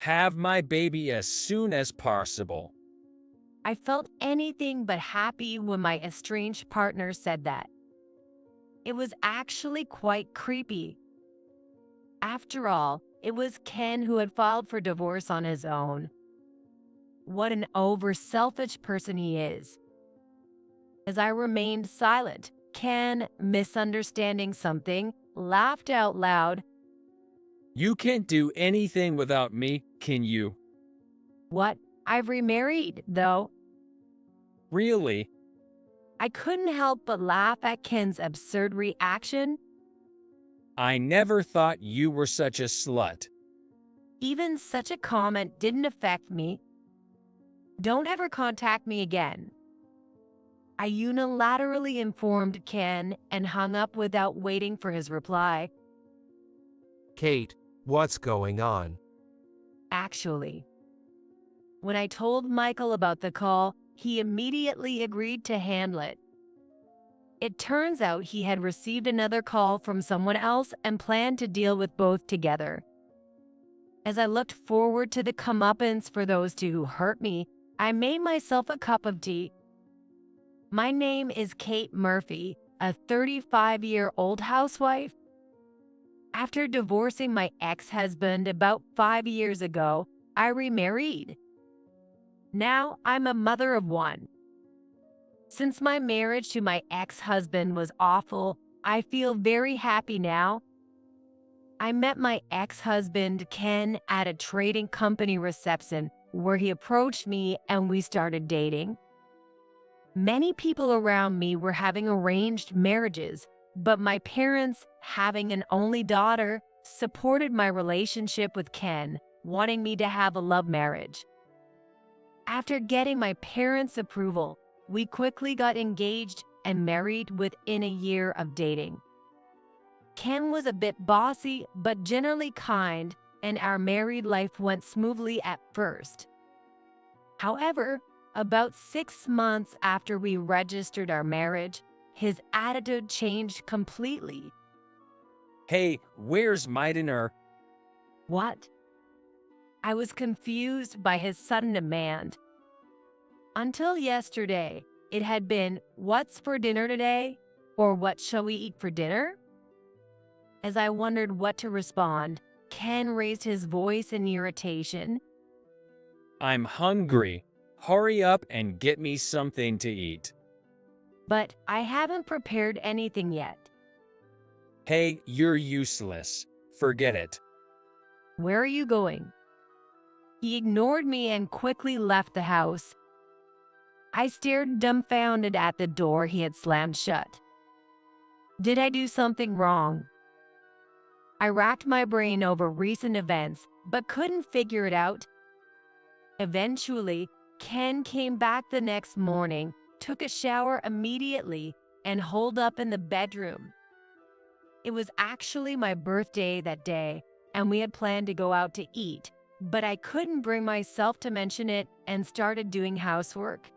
Have my baby as soon as possible. I felt anything but happy when my estranged partner said that. It was actually quite creepy. After all, it was Ken who had filed for divorce on his own. What an over-selfish person he is. As I remained silent, Ken, misunderstanding something, laughed out loud. You can't do anything without me, can you? What? I've remarried, though. Really? I couldn't help but laugh at Ken's absurd reaction. I never thought you were such a slut. Even such a comment didn't affect me. Don't ever contact me again. I unilaterally informed Ken and hung up without waiting for his reply. Kate, what's going on? Actually, when I told Michael about the call, he immediately agreed to handle it. It turns out he had received another call from someone else and planned to deal with both together. As I looked forward to the comeuppance for those two who hurt me, I made myself a cup of tea. My name is Kate Murphy, a 35-year-old housewife. After divorcing my ex-husband about 5 years ago, I remarried. Now I'm a mother of one. Since my marriage to my ex-husband was awful, I feel very happy now. I met my ex-husband, Ken, at a trading company reception where he approached me and we started dating. Many people around me were having arranged marriages, but my parents, having an only daughter, supported my relationship with Ken, wanting me to have a love marriage. After getting my parents' approval, we quickly got engaged and married within a year of dating. Ken was a bit bossy, but generally kind, and our married life went smoothly at first. However, about 6 months after we registered our marriage, his attitude changed completely. Hey, where's my dinner? What? I was confused by his sudden demand. Until yesterday, it had been, "What's for dinner today?" or "What shall we eat for dinner?" As I wondered what to respond, Ken raised his voice in irritation. I'm hungry. Hurry up and get me something to eat. But I haven't prepared anything yet. Hey, you're useless. Forget it. Where are you going? He ignored me and quickly left the house. I stared dumbfounded at the door he had slammed shut. Did I do something wrong? I racked my brain over recent events, but couldn't figure it out. Eventually, Ken came back the next morning, took a shower immediately, and holed up in the bedroom. It was actually my birthday that day, and we had planned to go out to eat, but I couldn't bring myself to mention it and started doing housework.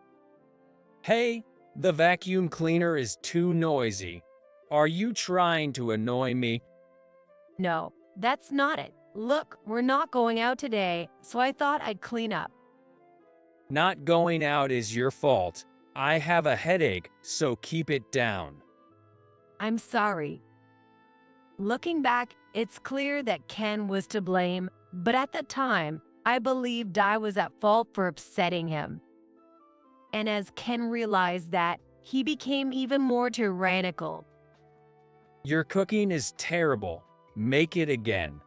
Hey, the vacuum cleaner is too noisy. Are you trying to annoy me? No, that's not it. Look, we're not going out today, so I thought I'd clean up. Not going out is your fault. I have a headache, so keep it down. I'm sorry. Looking back, it's clear that Ken was to blame, but at the time, I believed I was at fault for upsetting him. And as Ken realized that, he became even more tyrannical. Your cooking is terrible. Make it again.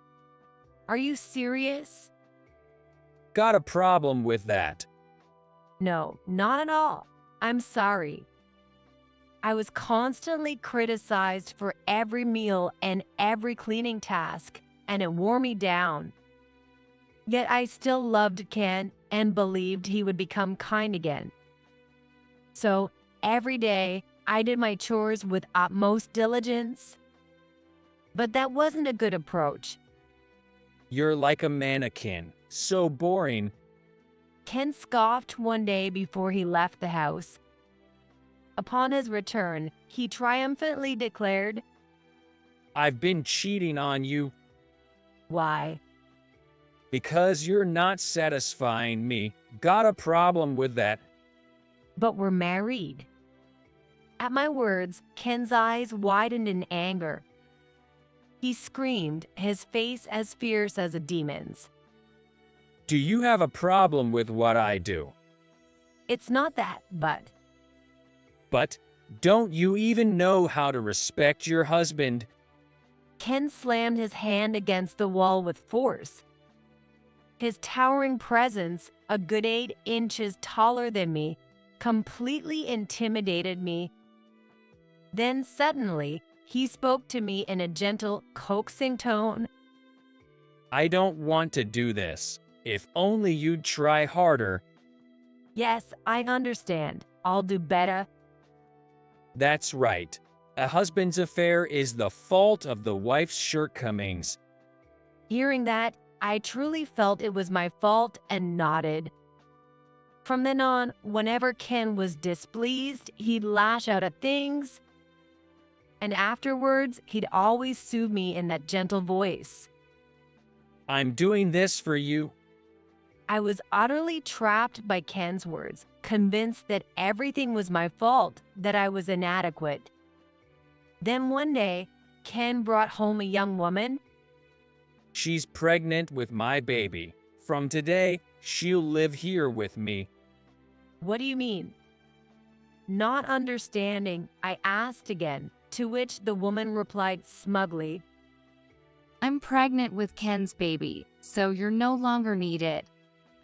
Are you serious? Got a problem with that? No, not at all. I'm sorry. I was constantly criticized for every meal and every cleaning task, and it wore me down. Yet I still loved Ken and believed he would become kind again. So every day, I did my chores with utmost diligence. But that wasn't a good approach. You're like a mannequin. So boring. Ken scoffed one day before he left the house. Upon his return, he triumphantly declared, I've been cheating on you "Why?" Because you're not satisfying me. Got a problem with that? But we're married. At my words, Ken's eyes widened in anger. He screamed, his face as fierce as a demon's. Do you have a problem with what I do? It's not that, But don't you even know how to respect your husband? Ken slammed his hand against the wall with force. His towering presence, a good 8 inches taller than me, completely intimidated me. Then suddenly, he spoke to me in a gentle, coaxing tone. I don't want to do this. If only you'd try harder. Yes, I understand. I'll do better. That's right. A husband's affair is the fault of the wife's shortcomings. Hearing that, I truly felt it was my fault and nodded. From then on, whenever Ken was displeased, he'd lash out at things. And afterwards, he'd always soothe me in that gentle voice. I'm doing this for you. I was utterly trapped by Ken's words, convinced that everything was my fault, that I was inadequate. Then one day, Ken brought home a young woman. She's pregnant with my baby. From today, she'll live here with me. What do you mean? Not understanding, I asked again, to which the woman replied smugly, I'm pregnant with Ken's baby, so you're no longer needed.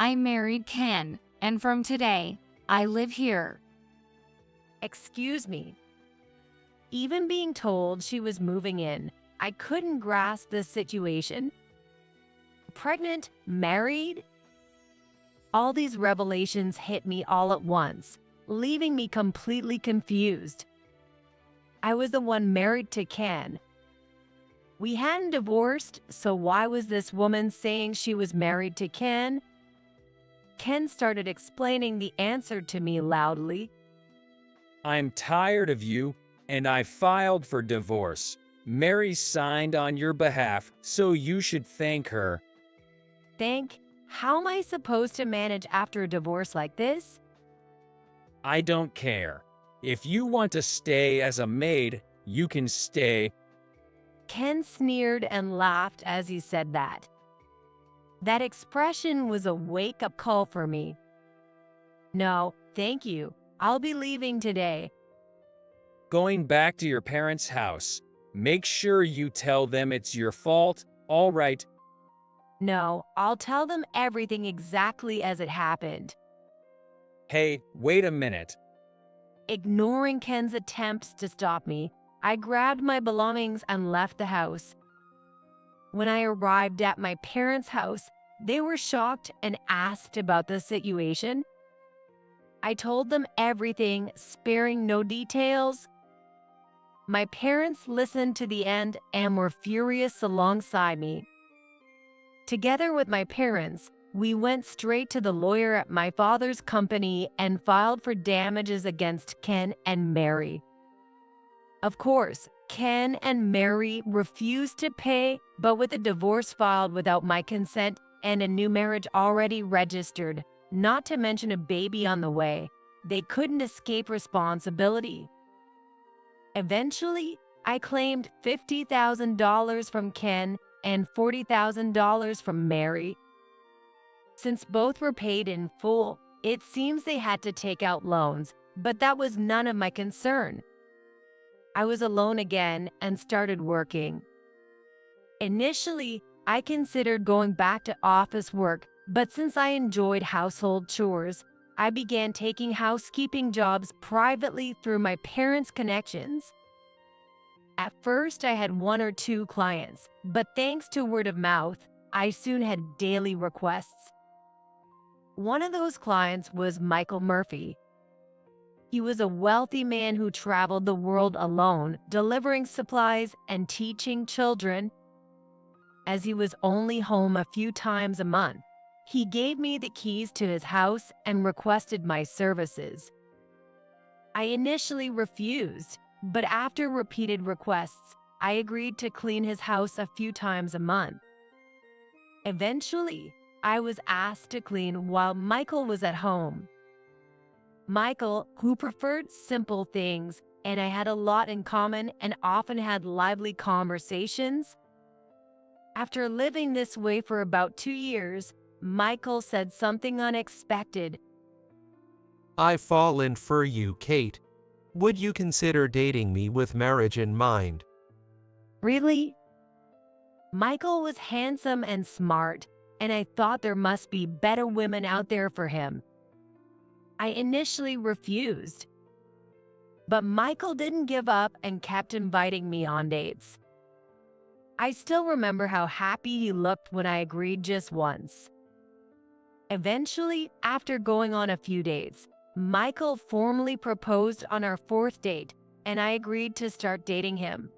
I married Ken, and from today, I live here. Excuse me. Even being told she was moving in, I couldn't grasp the situation. Pregnant? Married? All these revelations hit me all at once, leaving me completely confused. I was the one married to Ken. We hadn't divorced, so why was this woman saying she was married to Ken? Ken started explaining the answer to me loudly. I'm tired of you, and I filed for divorce. Mary signed on your behalf, so you should thank her. Thank? How am I supposed to manage after a divorce like this? I don't care. If you want to stay as a maid, you can stay. Ken sneered and laughed as he said that. That expression was a wake-up call for me. No, thank you. I'll be leaving today. Going back to your parents' house. Make sure you tell them it's your fault, all right? No, I'll tell them everything exactly as it happened. Hey, wait a minute. Ignoring Ken's attempts to stop me, I grabbed my belongings and left the house. When I arrived at my parents' house, they were shocked and asked about the situation. I told them everything, sparing no details. My parents listened to the end and were furious alongside me. Together with my parents, we went straight to the lawyer at my father's company and filed for damages against Ken and Mary. Of course, Ken and Mary refused to pay, but with a divorce filed without my consent and a new marriage already registered, not to mention a baby on the way, they couldn't escape responsibility. Eventually, I claimed $50,000 from Ken and $40,000 from Mary. Since both were paid in full, it seems they had to take out loans, but that was none of my concern. I was alone again and started working. Initially, I considered going back to office work, but since I enjoyed household chores, I began taking housekeeping jobs privately through my parents' connections. At first, I had 1 or 2 clients, but thanks to word of mouth, I soon had daily requests. One of those clients was Michael Murphy. He was a wealthy man who traveled the world alone, delivering supplies and teaching children. As he was only home a few times a month, he gave me the keys to his house and requested my services. I initially refused, but after repeated requests, I agreed to clean his house a few times a month. Eventually, I was asked to clean while Michael was at home. Michael, who preferred simple things, and I had a lot in common and often had lively conversations. After living this way for about 2 years, Michael said something unexpected. I've fallen for you, Kate. Would you consider dating me with marriage in mind? Really? Michael was handsome and smart, and I thought there must be better women out there for him. I initially refused, but Michael didn't give up and kept inviting me on dates. I still remember how happy he looked when I agreed just once. Eventually, after going on a few dates, Michael formally proposed on our 4th date, and I agreed to start dating him.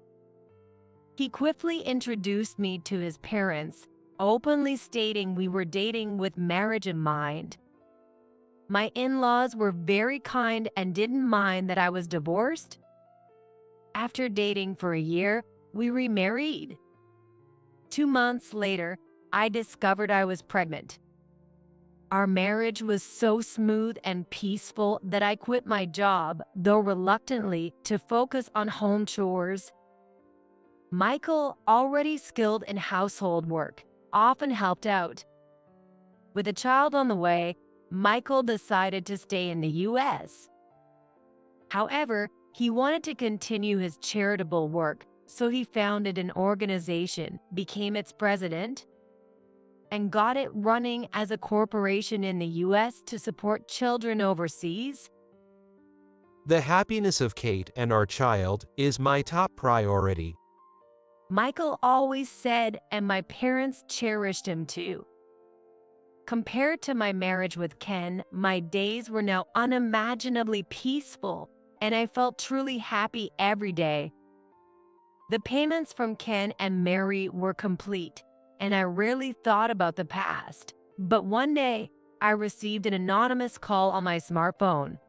He quickly introduced me to his parents, openly stating we were dating with marriage in mind. My in-laws were very kind and didn't mind that I was divorced. After dating for a year, we remarried. 2 months later, I discovered I was pregnant. Our marriage was so smooth and peaceful that I quit my job, though reluctantly, to focus on home chores. Michael, already skilled in household work, often helped out. With a child on the way, Michael decided to stay in the U.S. However, he wanted to continue his charitable work, so he founded an organization, became its president, and got it running as a corporation in the U.S. to support children overseas. The happiness of Kate and our child is my top priority. Michael always said, and my parents cherished him too. Compared to my marriage with Ken, my days were now unimaginably peaceful, and I felt truly happy every day. The payments from Ken and Mary were complete, and I rarely thought about the past. But one day, I received an anonymous call on my smartphone.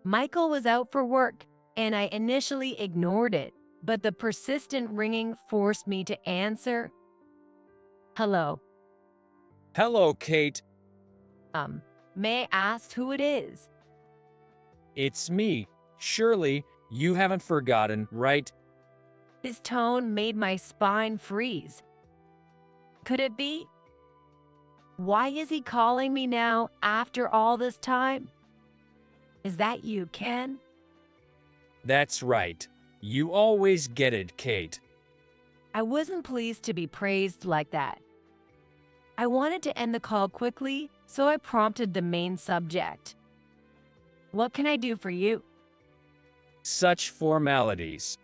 Michael was out for work, and I initially ignored it, but the persistent ringing forced me to answer. Hello. Hello, Kate. May I ask who it is? It's me. Surely, you haven't forgotten, right? His tone made my spine freeze. Could it be? Why is he calling me now after all this time? Is that you, Ken? That's right. You always get it, Kate. I wasn't pleased to be praised like that. I wanted to end the call quickly, so I prompted the main subject. What can I do for you? Such formalities.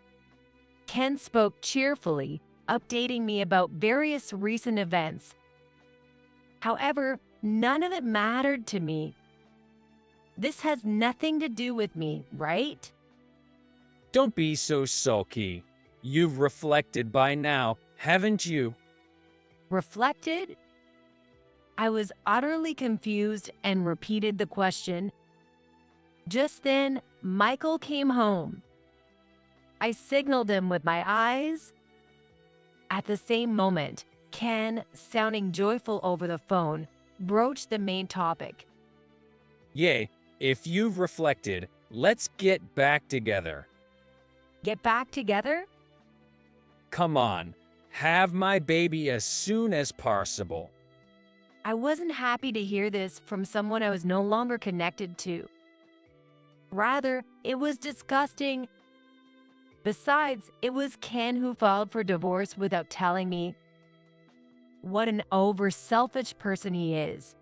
Ken spoke cheerfully, updating me about various recent events. However, none of it mattered to me. This has nothing to do with me, right? Don't be so sulky. You've reflected by now, haven't you? Reflected? I was utterly confused and repeated the question. Just then, Michael came home. I signaled him with my eyes. At the same moment, Ken, sounding joyful over the phone, broached the main topic. Yay, if you've reflected, let's get back together. Get back together? Come on, have my baby as soon as possible. I wasn't happy to hear this from someone I was no longer connected to. Rather, it was disgusting. Besides, it was Ken who filed for divorce without telling me. What an over-selfish person he is.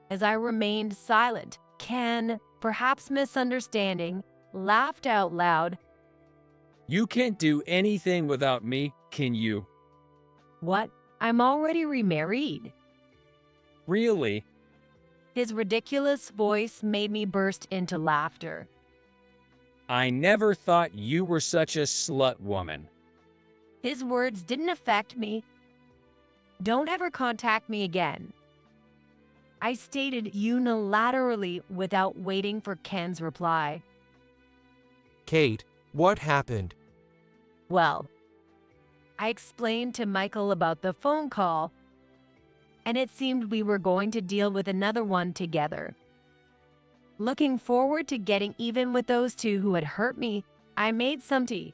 As I remained silent, Ken, perhaps misunderstanding, laughed out loud. You can't do anything without me, can you? What? I'm already remarried. Really? His ridiculous voice made me burst into laughter. I never thought you were such a slut woman. His words didn't affect me. Don't ever contact me again. I stated unilaterally without waiting for Ken's reply. Kate, what happened? Well, I explained to Michael about the phone call. and it seemed we were going to deal with another one together. Looking forward to getting even with those two who had hurt me, I made some tea.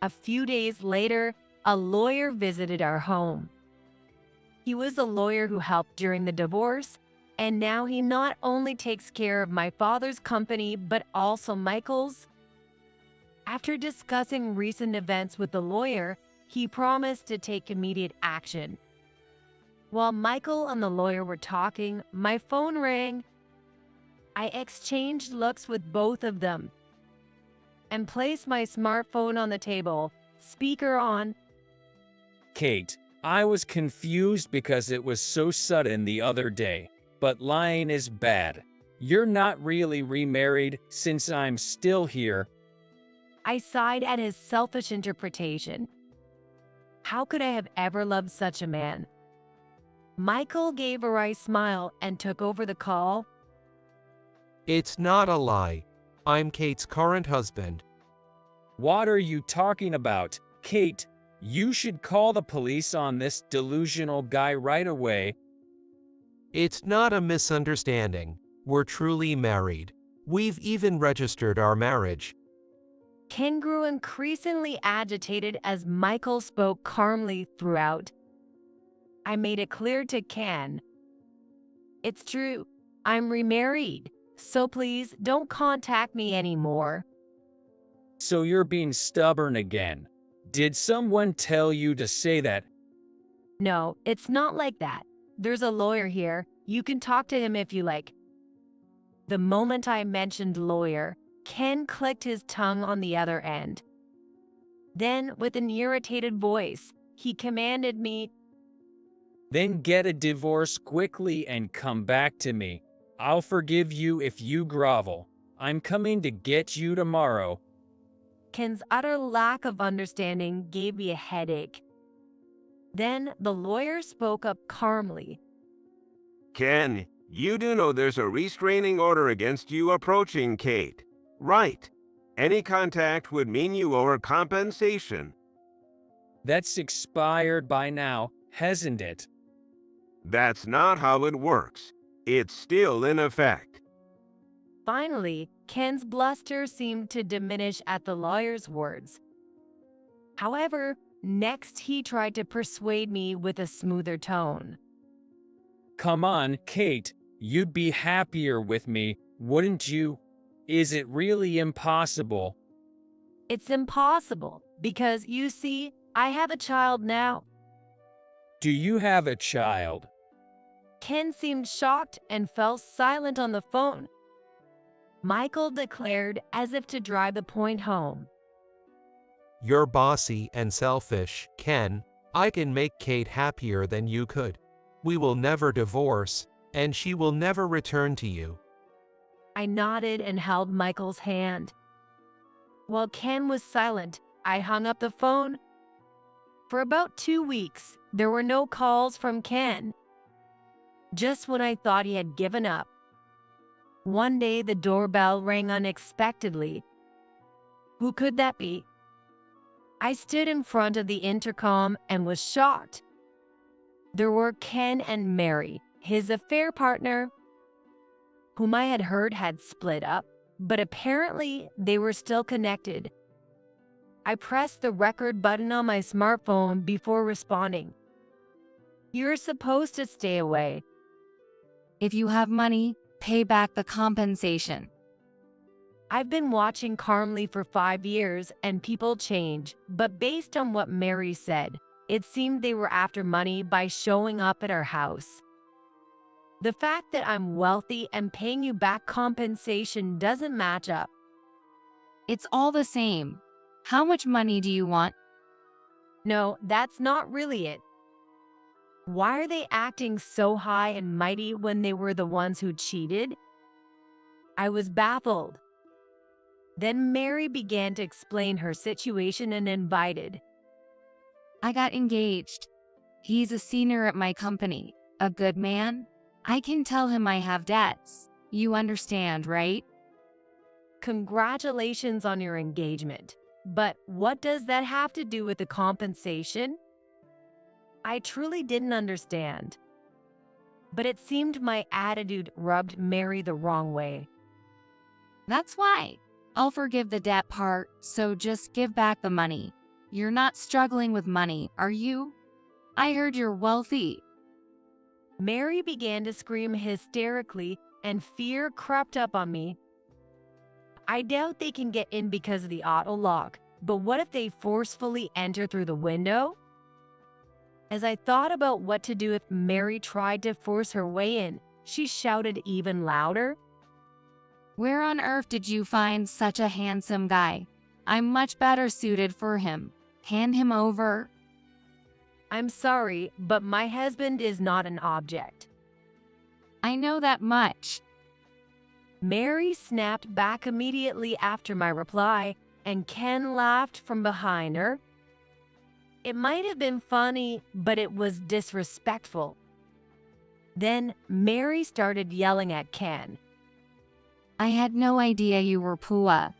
A few days later, a lawyer visited our home. He was the lawyer who helped during the divorce, and now he not only takes care of my father's company, but also Michael's. After discussing recent events with the lawyer, he promised to take immediate action. While Michael and the lawyer were talking, my phone rang. I exchanged looks with both of them and placed my smartphone on the table, speaker on. Kate, I was confused because it was so sudden the other day, but lying is bad. You're not really remarried since I'm still here. I sighed at his selfish interpretation. How could I have ever loved such a man? Michael gave a wry smile and took over the call. It's not a lie. I'm Kate's current husband. What are you talking about, Kate? You should call the police on this delusional guy right away. It's not a misunderstanding. We're truly married. We've even registered our marriage. Ken grew increasingly agitated as Michael spoke calmly throughout. I made it clear to Ken. It's true, I'm remarried, so please don't contact me anymore. So you're being stubborn again. Did someone tell you to say that? No, it's not like that. There's a lawyer here. You can talk to him if you like. The moment I mentioned lawyer, Ken clicked his tongue on the other end. Then, with an irritated voice, he commanded me, Then get a divorce quickly and come back to me. I'll forgive you if you grovel. I'm coming to get you tomorrow. Ken's utter lack of understanding gave me a headache. Then the lawyer spoke up calmly. Ken, you do know there's a restraining order against you approaching Kate, right? Any contact would mean you owe her compensation. That's expired by now, hasn't it? That's not how it works. It's still in effect. Finally, Ken's bluster seemed to diminish at the lawyer's words. However, next he tried to persuade me with a smoother tone. Come on, Kate. You'd be happier with me, wouldn't you? Is it really impossible? It's impossible because, you see, I have a child now. Do you have a child? Ken seemed shocked and fell silent on the phone. Michael declared as if to drive the point home. You're bossy and selfish, Ken. I can make Kate happier than you could. We will never divorce, and she will never return to you. I nodded and held Michael's hand. While Ken was silent, I hung up the phone. For about 2 weeks, there were no calls from Ken. Just when I thought he had given up, one day the doorbell rang unexpectedly. Who could that be? I stood in front of the intercom and was shocked. There were Ken and Mary, his affair partner, whom I had heard had split up, but apparently they were still connected. I pressed the record button on my smartphone before responding. You're supposed to stay away. If you have money, pay back the compensation. I've been watching calmly for 5 years and people change, but based on what Mary said, it seemed they were after money by showing up at our house. The fact that I'm wealthy and paying you back compensation doesn't match up. It's all the same. How much money do you want? No, that's not really it. Why are they acting so high and mighty when they were the ones who cheated? I was baffled. Then Mary began to explain her situation and invited. I got engaged. He's a senior at my company, a good man. I can tell him I have debts. You understand, right? Congratulations on your engagement. But what does that have to do with the compensation? I truly didn't understand. But it seemed my attitude rubbed Mary the wrong way. That's why. I'll forgive the debt part, so just give back the money. You're not struggling with money, are you? I heard you're wealthy. Mary began to scream hysterically, and fear crept up on me. I doubt they can get in because of the auto lock, but what if they forcefully enter through the window? As I thought about what to do if Mary tried to force her way in, she shouted even louder. Where on earth did you find such a handsome guy? I'm much better suited for him. Hand him over. I'm sorry, but my husband is not an object. I know that much. Mary snapped back immediately after my reply, and Ken laughed from behind her. It might have been funny, but it was disrespectful. Then Mary started yelling at Ken. I had no idea you were Pua.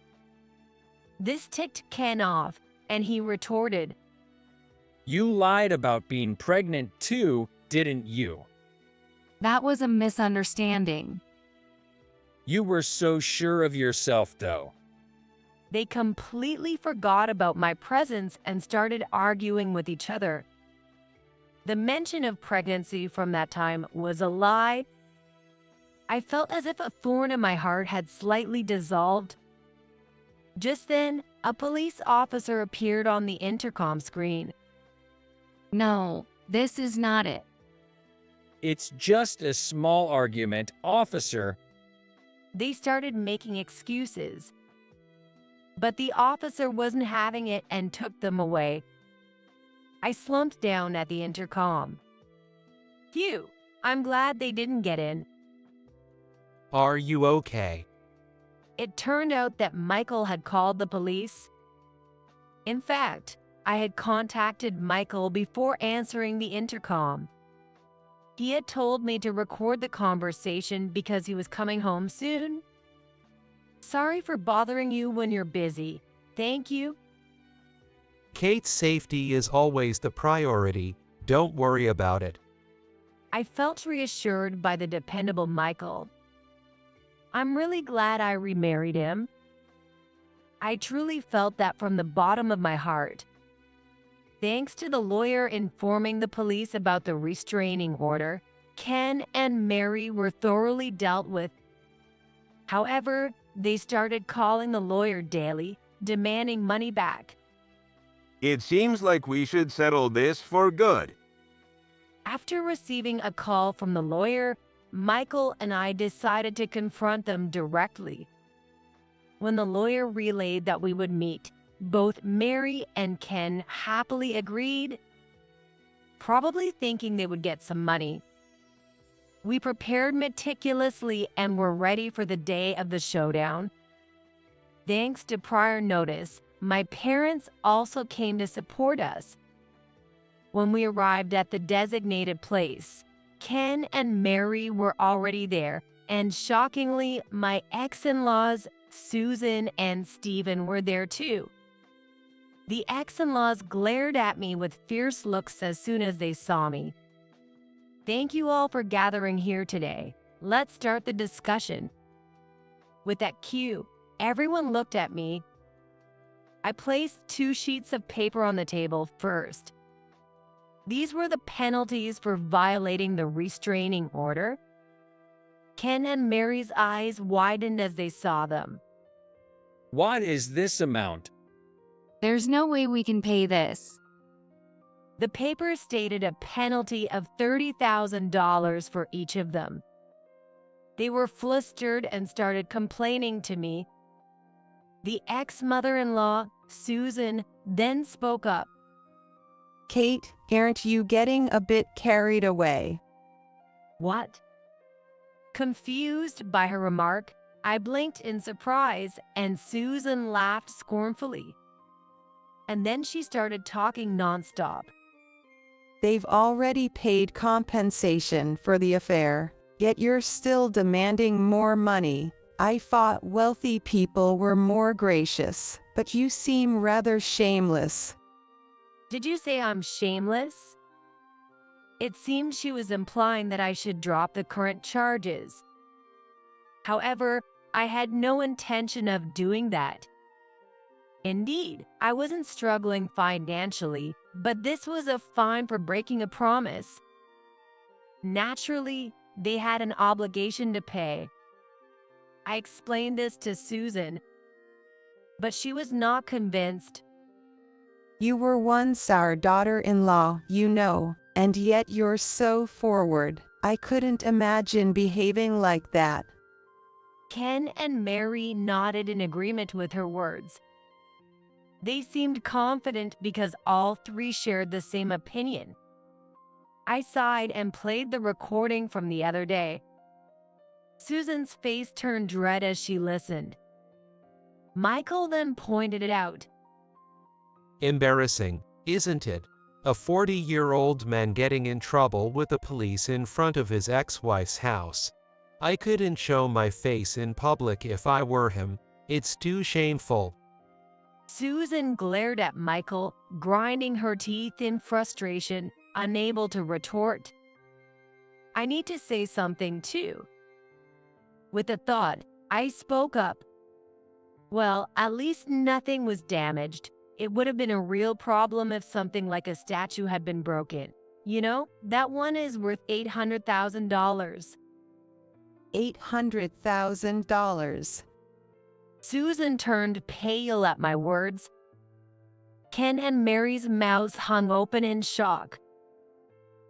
This ticked Ken off, and he retorted, You lied about being pregnant too, didn't you? That was a misunderstanding. You were so sure of yourself, though. They completely forgot about my presence and started arguing with each other. The mention of pregnancy from that time was a lie. I felt as if a thorn in my heart had slightly dissolved. Just then, a police officer appeared on the intercom screen. No, this is not it. It's just a small argument, officer. They started making excuses. But the officer wasn't having it and took them away. I slumped down at the intercom. Phew, I'm glad they didn't get in. Are you okay? It turned out that Michael had called the police. In fact, I had contacted Michael before answering the intercom. He had told me to record the conversation because he was coming home soon. Sorry for bothering you when you're busy. Thank you. Kate's safety is always the priority. Don't worry about it. I felt reassured by the dependable Michael. I'm really glad I remarried him. I truly felt that from the bottom of my heart. Thanks to the lawyer informing the police about the restraining order, Ken and Mary were thoroughly dealt with. However, they started calling the lawyer daily, demanding money back. It seems like we should settle this for good. After receiving a call from the lawyer, Michael and I decided to confront them directly. When the lawyer relayed that we would meet, both Mary and Ken happily agreed, probably thinking they would get some money. We prepared meticulously and were ready for the day of the showdown. Thanks to prior notice, my parents also came to support us. When we arrived at the designated place, Ken and Mary were already there, and shockingly, my ex-in-laws, Susan and Stephen, were there too. The ex-in-laws glared at me with fierce looks as soon as they saw me. Thank you all for gathering here today. Let's start the discussion. With that cue, everyone looked at me. I placed 2 sheets of paper on the table first. These were the penalties for violating the restraining order. Ken and Mary's eyes widened as they saw them. What is this amount? There's no way we can pay this. The paper stated a penalty of $30,000 for each of them. They were flustered and started complaining to me. The ex-mother-in-law, Susan, then spoke up. Kate, aren't you getting a bit carried away? What? Confused by her remark, I blinked in surprise and Susan laughed scornfully. And then she started talking nonstop. They've already paid compensation for the affair, yet you're still demanding more money. I thought wealthy people were more gracious, but you seem rather shameless. Did you say I'm shameless? It seemed she was implying that I should drop the current charges. However, I had no intention of doing that. Indeed, I wasn't struggling financially, but this was a fine for breaking a promise. Naturally, they had an obligation to pay. I explained this to Susan, but she was not convinced. You were once our daughter-in-law, you know, and yet you're so forward. I couldn't imagine behaving like that. Ken and Mary nodded in agreement with her words. They seemed confident because all three shared the same opinion. I sighed and played the recording from the other day. Susan's face turned red as she listened. Michael then pointed it out. Embarrassing, isn't it? A 40-year-old man getting in trouble with the police in front of his ex-wife's house. I couldn't show my face in public if I were him. It's too shameful. Susan glared at Michael, grinding her teeth in frustration, unable to retort. I need to say something too. With a thought, I spoke up. Well, at least nothing was damaged. It would have been a real problem if something like a statue had been broken. You know, that one is worth $800,000. $800,000. Susan turned pale at my words. Ken and Mary's mouths hung open in shock.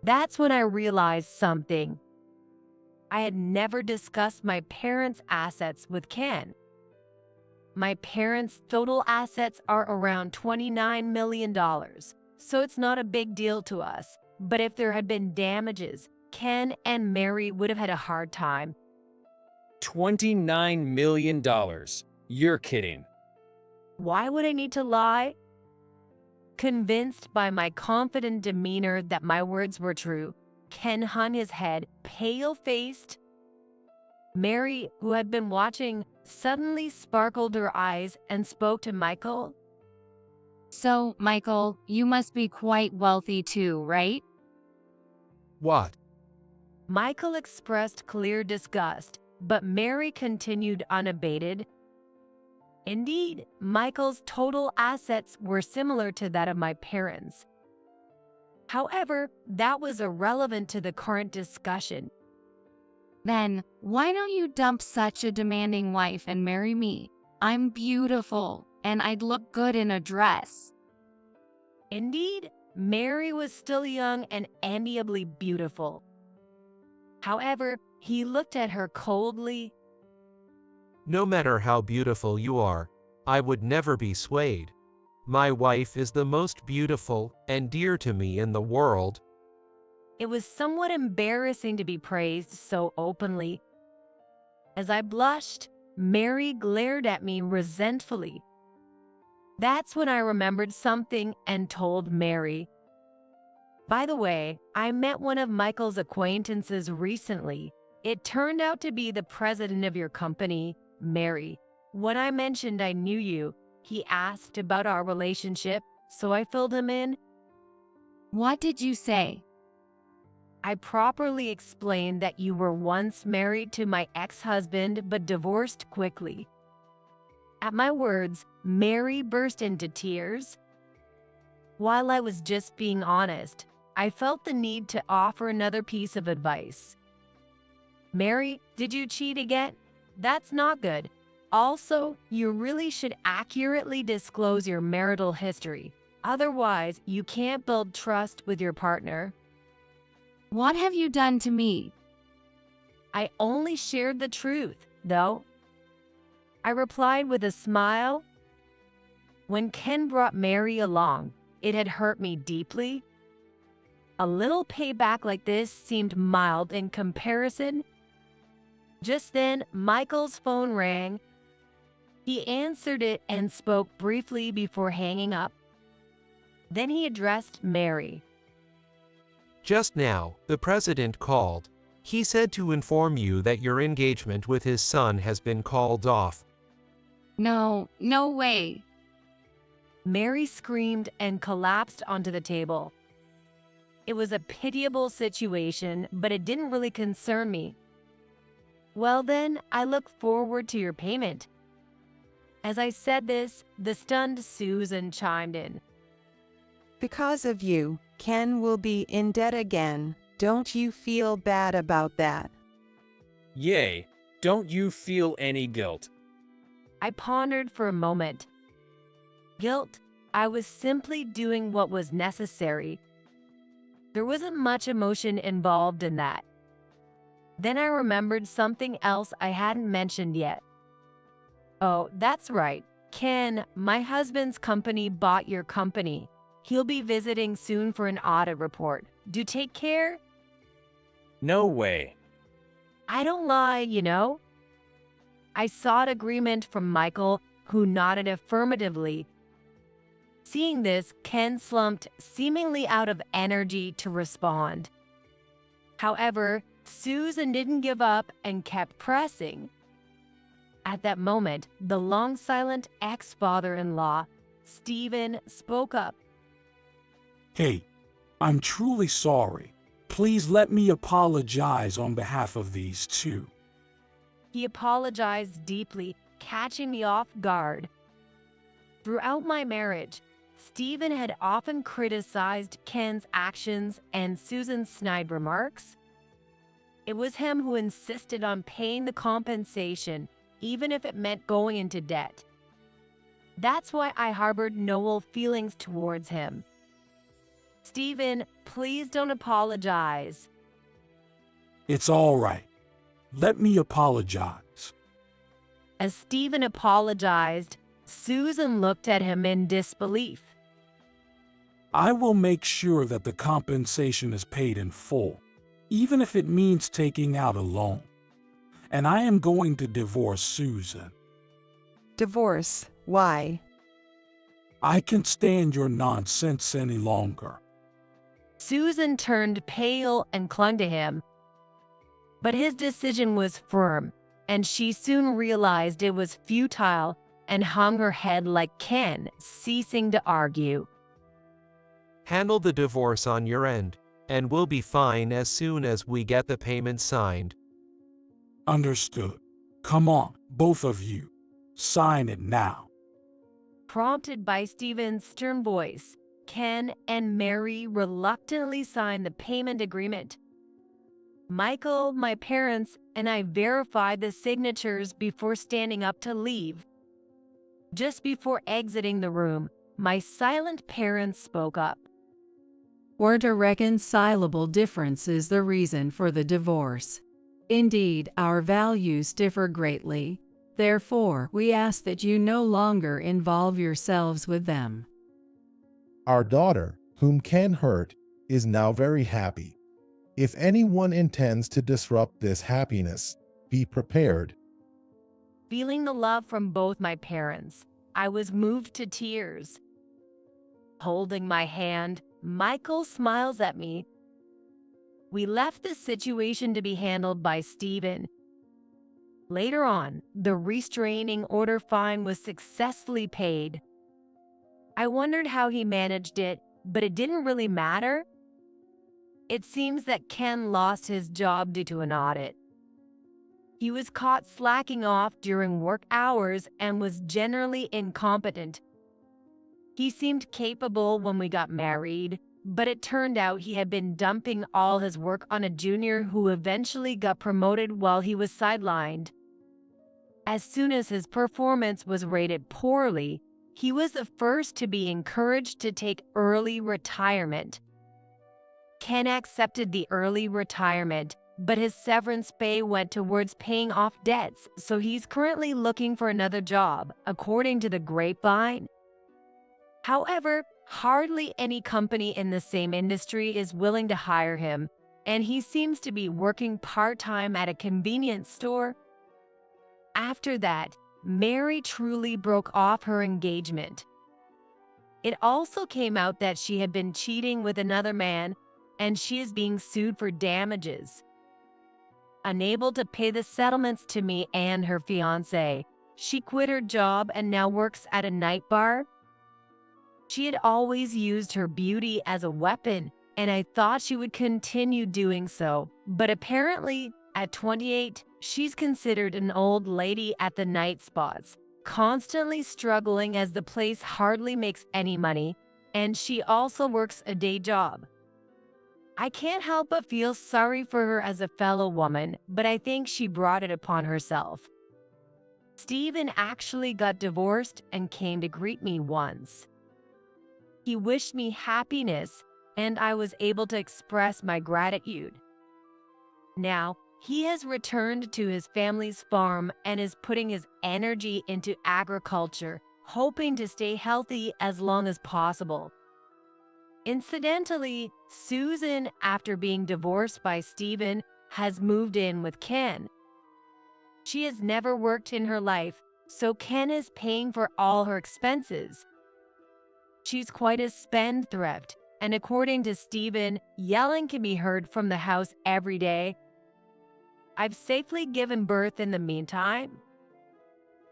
That's when I realized something. I had never discussed my parents' assets with Ken. My parents' total assets are around $29 million, so it's not a big deal to us. But if there had been damages, Ken and Mary would have had a hard time. $29 million. You're kidding. Why would I need to lie? Convinced by my confident demeanor that my words were true, Ken hung his head, pale-faced. Mary, who had been watching, suddenly sparkled her eyes and spoke to Michael. So, Michael, you must be quite wealthy too, right? What? Michael expressed clear disgust, but Mary continued unabated. Indeed, Michael's total assets were similar to that of my parents. However, that was irrelevant to the current discussion. Then, why don't you dump such a demanding wife and marry me? I'm beautiful, and I'd look good in a dress. Indeed, Mary was still young and amiably beautiful. However, he looked at her coldly. No matter how beautiful you are, I would never be swayed. My wife is the most beautiful and dear to me in the world. It was somewhat embarrassing to be praised so openly. As I blushed, Mary glared at me resentfully. That's when I remembered something and told Mary. By the way, I met one of Michael's acquaintances recently. It turned out to be the president of your company, Mary. When I mentioned I knew you, he asked about our relationship, so I filled him in. What did you say? I properly explained that you were once married to my ex-husband but divorced quickly. At my words, Mary burst into tears. While I was just being honest, I felt the need to offer another piece of advice. Mary, did you cheat again? That's not good. Also, you really should accurately disclose your marital history. Otherwise, you can't build trust with your partner. What have you done to me? I only shared the truth, though. I replied with a smile. When Ken brought Mary along, it had hurt me deeply. A little payback like this seemed mild in comparison. Just then, Michael's phone rang. He answered it and spoke briefly before hanging up. Then he addressed Mary. Just now, the president called. He said to inform you that your engagement with his son has been called off. No way. Mary screamed and collapsed onto the table. It was a pitiable situation, but it didn't really concern me. Well then, I look forward to your payment. As I said this, the stunned Susan chimed in. Because of you, Ken will be in debt again. Don't you feel bad about that? Yay, don't you feel any guilt? I pondered for a moment. Guilt? I was simply doing what was necessary. There wasn't much emotion involved in that. Then I remembered something else I hadn't mentioned yet. Oh, that's right. Ken, my husband's company bought your company. He'll be visiting soon for an audit report. Do take care? No way. I don't lie, you know. I sought agreement from Michael, who nodded affirmatively. Seeing this, Ken slumped, seemingly out of energy to respond. However, Susan didn't give up and kept pressing. At that moment, the long-silent ex-father-in-law, Stephen, spoke up. Hey, I'm truly sorry. Please let me apologize on behalf of these two. He apologized deeply, catching me off guard. Throughout my marriage, Stephen had often criticized Ken's actions and Susan's snide remarks. It was him who insisted on paying the compensation, even if it meant going into debt. That's why I harbored no ill feelings towards him. Stephen, please don't apologize. It's all right. Let me apologize. As Stephen apologized, Susan looked at him in disbelief. I will make sure that the compensation is paid in full, even if it means taking out a loan. And I am going to divorce Susan. Divorce? Why? I can't stand your nonsense any longer. Susan turned pale and clung to him. But his decision was firm, and she soon realized it was futile and hung her head like Ken, ceasing to argue. Handle the divorce on your end, and we'll be fine as soon as we get the payment signed. Understood. Come on, both of you. Sign it now. Prompted by Stephen's stern voice, Ken and Mary reluctantly signed the payment agreement. Michael, my parents, and I verified the signatures before standing up to leave. Just before exiting the room, my silent parents spoke up. Weren't a reconcilable difference is the reason for the divorce. Indeed, our values differ greatly. Therefore, we ask that you no longer involve yourselves with them. Our daughter, whom Ken hurt, is now very happy. If anyone intends to disrupt this happiness, be prepared. Feeling the love from both my parents, I was moved to tears. Holding my hand, Michael smiles at me. We left the situation to be handled by Stephen. Later on, the restraining order fine was successfully paid. I wondered how he managed it, but it didn't really matter. It seems that Ken lost his job due to an audit. He was caught slacking off during work hours and was generally incompetent. He seemed capable when we got married, but it turned out he had been dumping all his work on a junior who eventually got promoted while he was sidelined. As soon as his performance was rated poorly, he was the first to be encouraged to take early retirement. Ken accepted the early retirement, but his severance pay went towards paying off debts, so he's currently looking for another job, according to the grapevine. However, hardly any company in the same industry is willing to hire him, and he seems to be working part-time at a convenience store. After that, Mary truly broke off her engagement. It also came out that she had been cheating with another man, and she is being sued for damages. Unable to pay the settlements to me and her fiancé, she quit her job and now works at a night bar. She had always used her beauty as a weapon, and I thought she would continue doing so. But apparently, at 28, she's considered an old lady at the night spots, constantly struggling as the place hardly makes any money, and she also works a day job. I can't help but feel sorry for her as a fellow woman, but I think she brought it upon herself. Stephen actually got divorced and came to greet me once. He wished me happiness, and I was able to express my gratitude. Now, he has returned to his family's farm and is putting his energy into agriculture, hoping to stay healthy as long as possible. Incidentally, Susan, after being divorced by Stephen, has moved in with Ken. She has never worked in her life, so Ken is paying for all her expenses. She's quite a spendthrift, and according to Stephen, yelling can be heard from the house every day. I've safely given birth in the meantime.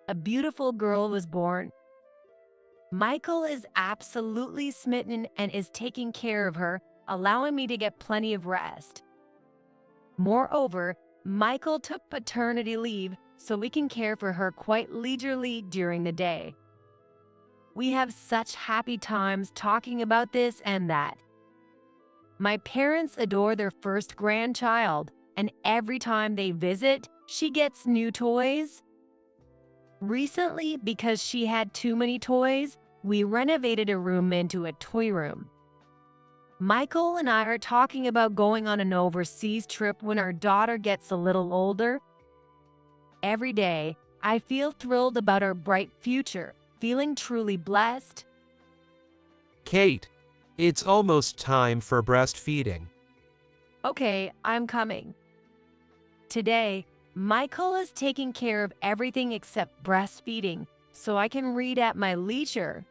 A beautiful girl was born. Michael is absolutely smitten and is taking care of her, allowing me to get plenty of rest. Moreover, Michael took paternity leave so we can care for her quite leisurely during the day. We have such happy times talking about this and that. My parents adore their first grandchild, and every time they visit, she gets new toys. Recently, because she had too many toys, we renovated a room into a toy room. Michael and I are talking about going on an overseas trip when our daughter gets a little older. Every day, I feel thrilled about our bright future, feeling truly blessed. Kate, it's almost time for breastfeeding. Okay, I'm coming. Today, Michael is taking care of everything except breastfeeding, so I can read at my leisure.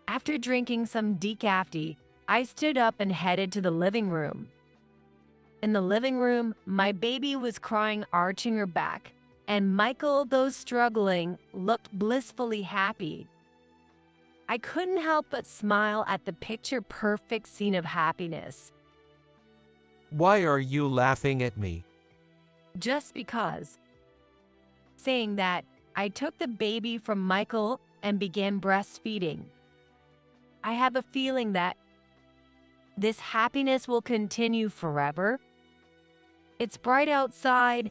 After drinking some decaf tea, I stood up and headed to the living room. In the living room, my baby was crying, arching her back, and Michael, though struggling, looked blissfully happy. I couldn't help but smile at the picture-perfect scene of happiness. Why are you laughing at me? Just because. Saying that, I took the baby from Michael and began breastfeeding. I have a feeling that this happiness will continue forever. It's bright outside.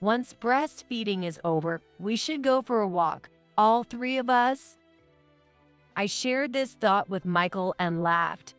Once breastfeeding is over, we should go for a walk, all three of us. I shared this thought with Michael and laughed.